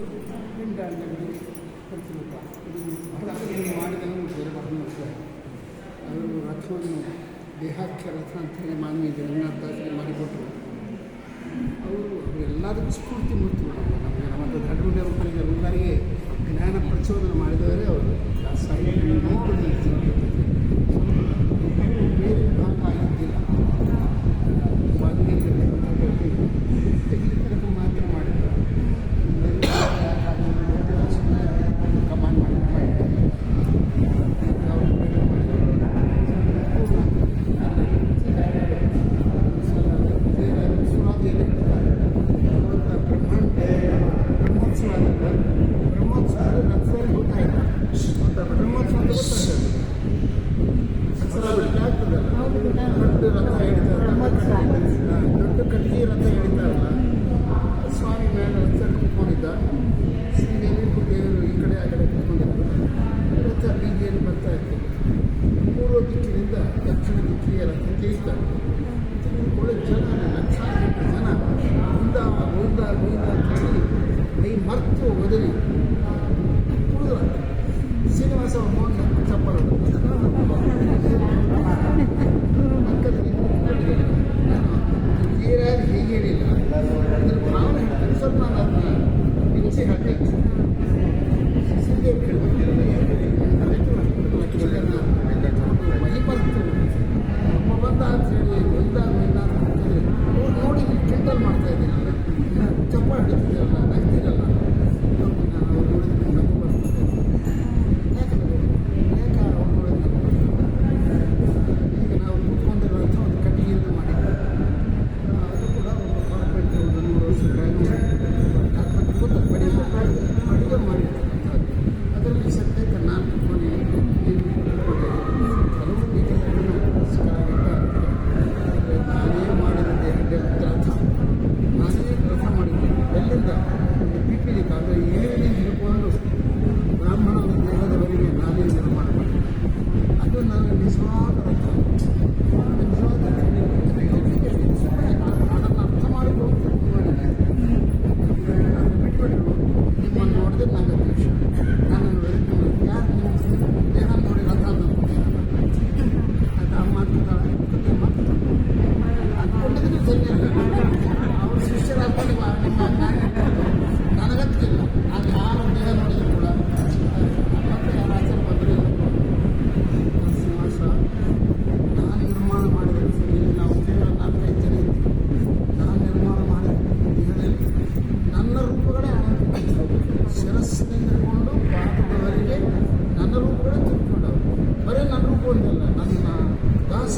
ಕೊಟ್ಟು ಪಿಂಡಾಂಡಗಳಿಗೆ ಕಳಿಸಬೇಕು. ಇದು ಮಾಡಿದನ್ನು ಬೇರೆ ಭಾಷೆ ಮಾಡ್ತಾರೆ. ಅವರು ರಥವನ್ನು ದೇಹಾಖ್ಯ ರಥ ಅಂತೇಳಿ ಮಾನವೀಯ ಜಗನ್ನಾಥದಾಸರಿಗೆ ಮಾಡಿಕೊಟ್ಟರು. ಅವರೆಲ್ಲದಕ್ಕೂ ಸ್ಫೂರ್ತಿ ಮೂರ್ತಿಗಳು. ನಮಗೆ ನಮ್ಮ ಧರ್ಮದ ರೂಪರಿಗೆ ಎಲ್ಲರಿಗೆ ಜ್ಞಾನ ಪ್ರಚೋದನೆ ಮಾಡಿದವರೇ ಅವರು. ಸಾಹಿತ್ಯ ಬೇರೆ ಭಾಗ ಆಗಿದ್ದಿಲ್ಲ. ವಾಲ್ಮೀಕಿ ತೆಗಿಲಿಕ್ಕೆ ಮಾತ್ರ ಮಾಡಿದ್ರು. ಕಮಾಂಡ್ ಮಾಡಿ ದೊಡ್ಡ ಕಟ್ಟಿಗೆ ರಥ ಹಿಡಿತಾರಲ್ಲ, ಸ್ವಾಮಿ ಮೇಲೆ ರಥ ಕುತ್ಕೊಂಡಿದ್ದ. ಶ್ರೀದೇವಿ ದೇವರು ಈ ಕಡೆ ಆ ಕಡೆ ಕುತ್ಕೊಂಡಿದ್ರು. ರಥ ಬೀದಿಯಲ್ಲಿ ಬರ್ತಾ ಇತ್ತು. ಪೂರ್ವ ದಿಕ್ಕಿನಿಂದ ದಕ್ಷಿಣ ದಿಕ್ಕಿಗೆ ರಥ ತಿರುಗ್ತಾರೆ. ಒಳ್ಳೆ ಜನ, ಲಕ್ಷಾಂತರ ಜನ ಮುಂದ ಅಂತೇಳಿ ಮೈ ಮರ್ತು ಒದರಿ ಕುಡಿದ್ರ. ಶ್ರೀನಿವಾಸ ಮೋಹನ್ ಚಪ್ಪಲ್ ಕ್ಲಿಯರಾಗಿ ಹೇಗೆ ಹೇಳಿಲ್ಲ, ಅದ್ರ ಭಾವನೆ ಹೇಳ್ತಾರೆ. ಸ್ವಲ್ಪ ನಾನು ಅದನ್ನ ಬಿಡಿಸಿ ಹಾಕಿ ಸಿದ್ಧಿ ಮಹಿಮರ್ತು ಒಬ್ಬ ಬಂದ ಅಂತ ಹೇಳಿ ಒಂದ ಅಂತಂದರೆ ನೋಡಿ ಕೆಂಡಲ್ ಮಾಡ್ತಾ ಇದ್ದೀನಲ್ಲ, ಚಪ್ಪ ಹಿಡಿತಿದ್ದೀರಲ್ಲ, ನಗ್ತಿರಲ್ಲ. ನಾನು ಅವ್ರು ನೋಡಿದ್ರೆ ನಗು ಬರ್ತದೆ. ಯಾಕೆ ಅವ್ರು ನೋಡಿದ್ರೆ ನಗು ಬರ್ತದೆ. ಈಗ ನಾವು ಕೂತ್ಕೊಂಡಿರುವಂಥ ಒಂದು ಕಟ್ಟಿಗೆಯನ್ನು ಮಾಡಿದ್ವಿ. ಅದು ಕೂಡ ಒಂದು ಕಾರ್ಪೊರೇಟ್ ಒಂದು 100 ವರ್ಷ ಅಡುಗೆ ಮಾಡಿರ್ತಕ್ಕಂಥದ್ದು. ಅದರಲ್ಲಿ ಸದ್ಯಕ್ಕೆ ನಾನು ಕೂತ್ಕೊಂಡು ಕೆಲವು ರೀತಿಯನ್ನು ನಾನೇ ಮಾಡಿದ್ದೆ. ರಥ ನಾನೇ ರಥ ಮಾಡಿದ್ದೆ. ಎಲ್ಲಿಂದ ಪಿಪಿಲಿ ಕಾಲ ಏನೇ ಹಿಡ್ಕೊಂಡು ಬ್ರಾಹ್ಮಣನ ದೇಹದವರೆಗೆ ನಾನೇ ನಿರ್ಮಾಣ ಮಾಡಿದ್ದೆ. ಅದು ನನ್ನ ನಿಜವಾದ ರಥ. ನಿಜವಾದ ಅದನ್ನು ಅರ್ಥ ಮಾಡಿಕೊಂಡು ನಾನು ಬಿಟ್ಬಿಟ್ಟು ನಿಮ್ಮನ್ನು ನೋಡಿದ್ರೆ ನನಗೆ ದ್ವೇಷ. ನನ್ನನ್ನು ಯಾರು ನಿಮ್ಮ ದೇಹ ನೋಡಿ ರಥ ಅಂದ್ಕೊಂಡಿದ್ದಾನೆ. ಅದು ಅಮ್ಮ ಅಂತಿದ್ದಾಳೆ, ಅಂದ್ಕೊಂಡಿದ್ರೆ ಸರಿ. ಅವ್ರ ಶಿಷ್ಯರ ಅಂದ್ಕೊಂಡು ನನಗತ್ತಿಲ್ಲ. ನಾನು ಯಾರ ದೇಹ ನೋಡಿದ್ರು ಕೂಡ ಮತ್ತೆ ಯಾರ ಆಚರಣೆ ಬಂದರೆ ಶ್ರೀನಿವಾಸ ನಾನು ನಿರ್ಮಾಣ ಮಾಡಿದ ಸರಿ. ನಾವು ಕೇವಲ 4-5 ಜನ ಇದ್ದೀವಿ. ನಾನು ನಿರ್ಮಾಣ ಮಾಡಿದ ದೇಹದಲ್ಲಿ ನನ್ನ ರೂಪಗಳೇ ಶಿರಸ್ಸಿನಿಂದ ಹಿಡ್ಕೊಂಡು ಪಾದದವರೆಗೆ ನನ್ನ ರೂಪಗಳೇ ತಿಳ್ಕೊಂಡವು. ಬರೀ ನನ್ನ ರೂಪ ಒಂದಲ್ಲ, ನನ್ನ ದಾಸ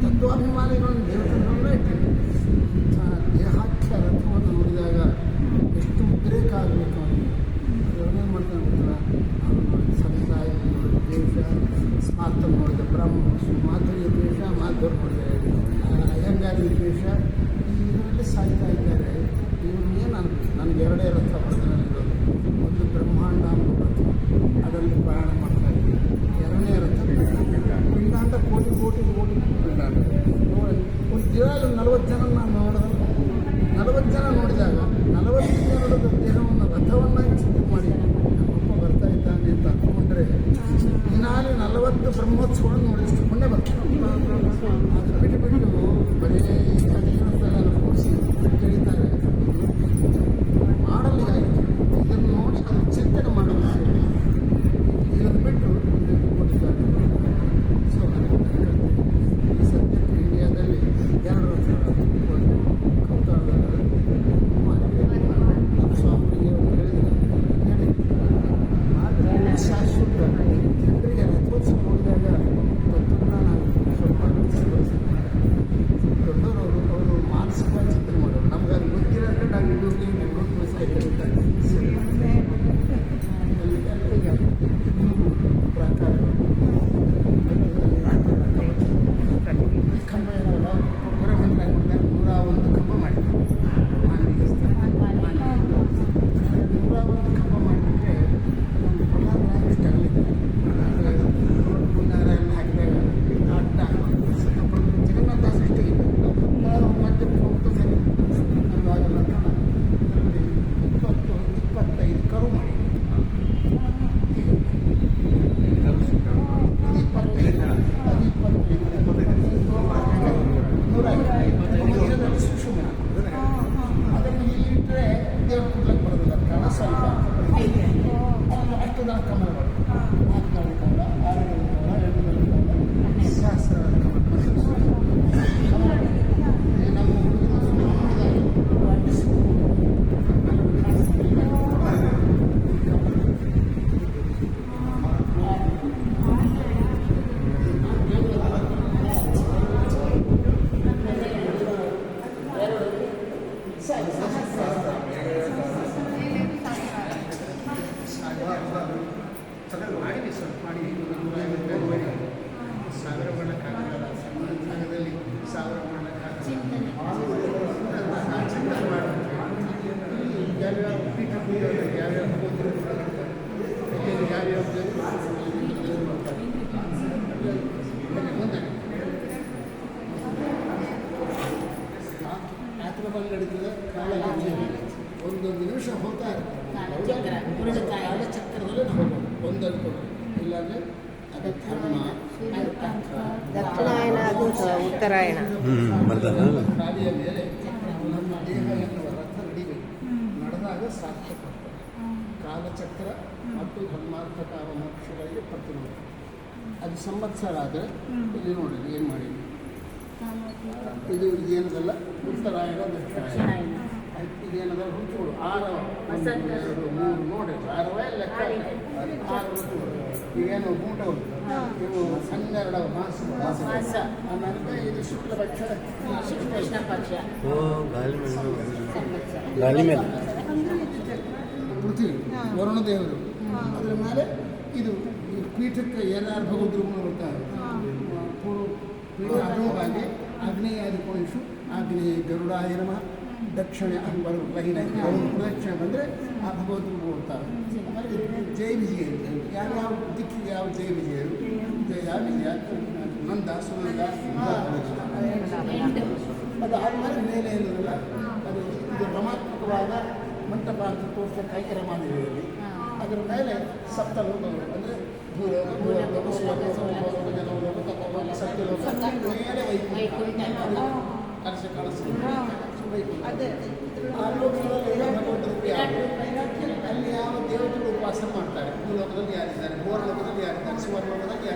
ತತ್ವಾಭಿಮಾನಿಗಳನ್ನು ದೇವತೆಗಳನ್ನ ಇಟ್ಟಿದೆ. ದೇಹಾಖ್ಯ ರಥವನ್ನು ನೋಡಿದಾಗ ಎಷ್ಟು ಉದ್ರೇಕ ಆಗಬೇಕು ಅವನಿಗೆ. ಅವನೇನು ಮಾಡ್ತಾನೆ ಗೊತ್ತಲ್ಲ, ಅವನು ನೋಡಿದ ಸಮುದಾಯ, ನೋಡಿದ ದ್ವೇಷ, ಸ್ಮಾರ್ಥ ನೋಡಿದ ಬ್ರಹ್ಮ, ಮಾಧುರ್ಯ ದ್ವೇಷ, ಮಾಧುರ್ ನೋಡಿದ ಅಯ್ಯಂಗಾರಿ ದ್ವೇಷ, ಇದರಲ್ಲಿ ಸಾಯ್ತಾ ಇದ್ದಾರೆ. ಇವನು ಏನು ನನಗೆ 2 ರಥ ಬರ್ತನಲ್ಲಿರೋದು. ಒಂದು ಬ್ರಹ್ಮಾಂಡ ಅನ್ನೋ ರಥ, ಅದರಲ್ಲಿ ಪ್ರಯಾಣ ಮಾಡ್ತಾ ಇದ್ದೀನಿ. 2ನೇ ರಥ ಪಿಂಡಾಂಡ, ಕೋಟಿ ಪಿಂಡಾಂಡ. ಒಂದು ದಿನ 40 ಜನ ನಾನು ನೋಡಿದ್ರೆ 40 ಜನ ನೋಡಿದಾಗ 40 ಜನರ ದೇಹವನ್ನು ರಥವನ್ನಾಗಿ ಚಿಂತೆ ಮಾಡಿ ನಮ್ಮಪ್ಪ ಬರ್ತಾ ಇದ್ದಾನೆ ಅಂತ ಅಂದ್ಕೊಂಡ್ರೆ ದಿನಾಲಿ 40 ಬ್ರಹ್ಮೋತ್ಸವಗಳನ್ನು ನೋಡಿದಷ್ಟು ಪುಣ್ಯ ಬರ್ತದೆ. ಅದು ಬಿಟ್ಟು ಬರೀ ಕೂಡಿಸಿ ಕೇಳಿದ್ದಾರೆ ಮಾಡಲಿ ಆಯಿತು. ಇದನ್ನು ನೋಡಿ ಅದು ಚಿಂತನೆ ಮಾಡೋದು ಇದನ್ನು ಬಿಟ್ಟು ಕೊಟ್ಟಿದ್ದಾರೆ. ಸೊ ಈ ಸದ್ಯಕ್ಕೆ ಇಂಡಿಯಾದಲ್ಲಿ 2 ರಥಗಳು ಕರು ಮಾಡಿ ಸುಷುಮ್ನ ಅದನ್ನು ಇಲ್ಲಿಟ್ಟರೆ ದೇವ್ರು ಕೊಡ್ಲಿಕ್ಕೆ ಬರೋದಿಲ್ಲ ಕಾರಣ ಸ್ವಲ್ಪ ಅಷ್ಟು ಜನ ಕಮಲಗಳು 4 ಕಮಲ 6 ಕಮಲ 2 ಕಮಲ ಸಹಸ್ರ ಕಮಲ ನಮ್ಮ ಮಾಡಿ ಸ್ವಲ್ಪ ಮಾಡಿ 150 ಸಾವಿರ ಮಾಡಕ್ಕಾಗಲ್ಲ ಸಣ್ಣ ಜಾಗದಲ್ಲಿ 1000 ಮಾಡಕ್ಕಾಗಲ್ಲ ಯಾವ್ಯಾವ ಪೀಠ ಯಾವ್ಯಾವ ಯಾವ್ಯಾವ ಆತರ ಬಂದು ನಡೀತದೆ ಕಾಲ ಒಂದೊಂದು ನಿಮಿಷ ಹೋಗ್ತಾ ಇರ್ತದೆ ಕಾಲಚಕ್ರದಲ್ಲೇ ಹೋಗ್ಬೋದು ಒಂದೊಂದು ಇಲ್ಲಾಂದರೆ ಅದು ಧರ್ಮ ದಕ್ಷಿಣಾಯನ ಅದು ಉತ್ತರಾಯಣ ಗಾಡಿಯ ಮೇಲೆ ನಮ್ಮ ದೇಹ ಎನ್ನುವ ರಥ ನಡಿಬೇಕು ನಡೆದಾಗ ಸಾರ್ಥಕ ಕಾಲಚಕ್ರ ಮತ್ತು ಧರ್ಮಾರ್ಥ ಕಾಮ ಮೋಕ್ಷಗಳಿಗೆ ಪ್ರತಿನಿಧಿ ಅದು ಸಂವತ್ಸರ ಆದರೆ ಇಲ್ಲಿ ನೋಡಿ ಏನು ಮಾಡಿ ಇದು ಇದೇನದಲ್ಲ ಉತ್ತರಾಯಣ ದಕ್ಷಿಣಾಯನ ಇದೇನದ ಹುಚ್ಚುಗಳು 6 1 2 3 ನೋಡಿ 6 ಲೆಕ್ಕ 6 ಇವೇನು ಊಟಗಳು ಇವು 12 ಮಾಸ ಆಮೇಲೆ ಇದು ಶುಕ್ಲ ಪಕ್ಷ ಕೃಷ್ಣ ಪಕ್ಷ ಪೃಥ್ವಿ ವರುಣ ದೇವರು ಅದರ ಮೇಲೆ ಇದು ಪೀಠಕ್ಕೆ ಏನಾರು ಭಗವದ್ರು ಬರ್ತಾರೆ ಪೀಠ ಅಧೋಭಾಗಿ ಆಗ್ನೇಯಾದಿ ಕೋಣಿಷು ಆಗ್ನೇಯ ಗರುಡಾಯ ನಮಃ ದಕ್ಷಿಣ ಲೈನ ಪ್ರದಕ್ಷಿಣೆ ಬಂದರೆ ಆ ಭಗವಂತರು ಹೋಗ್ತಾರೆ ಆಮೇಲೆ ಜಯ ವಿಜಯ ಯಾವ್ಯಾವ ದಿಕ್ಕಿಗೆ ಯಾವ ಜಯ ವಿಜಯರು ಜಯ ವಿಜಯ ನಂದ ಸುನಂದ ಅದು ಆದ್ಮೇಲೆ ಮೇಲೆ ಏನಿರಲ್ಲ ಅದು ಇದು ರಮಾತ್ಮಕವಾದ ಮಂಟಪ ಅಂತ ತೋರಿಸಿದ ಕೈಕರ ಮಾಡಿದ್ದೀವಿ ಅದರ ಮೇಲೆ ಸಪ್ತ ಲೋಕಗಳು ಅಂದರೆ ಭೂಲೋಕ ಸ್ವರ್ಲೋಕ ಜನಲೋಕ ತಪೋಲೋಕ ಸತ್ಯಲೋಕ ಮೇಲೆ ವೈಕುಂಠ ಕನಸ ಆ ಲೋಕಗಳಲ್ಲಿ ಅಲ್ಲಿ ಯಾವ ದೇವತೆಗಳು ಉಪಾಸನೆ ಮಾಡ್ತಾರೆ ಭೂಲೋಕದಲ್ಲಿ ಯಾರಿದ್ದಾರೆ ಘೋರ ಲೋಕದಲ್ಲಿ ಯಾರಿದ್ದಾರೆ ಸುವರ್ಣ ಲೋಕದಲ್ಲಿ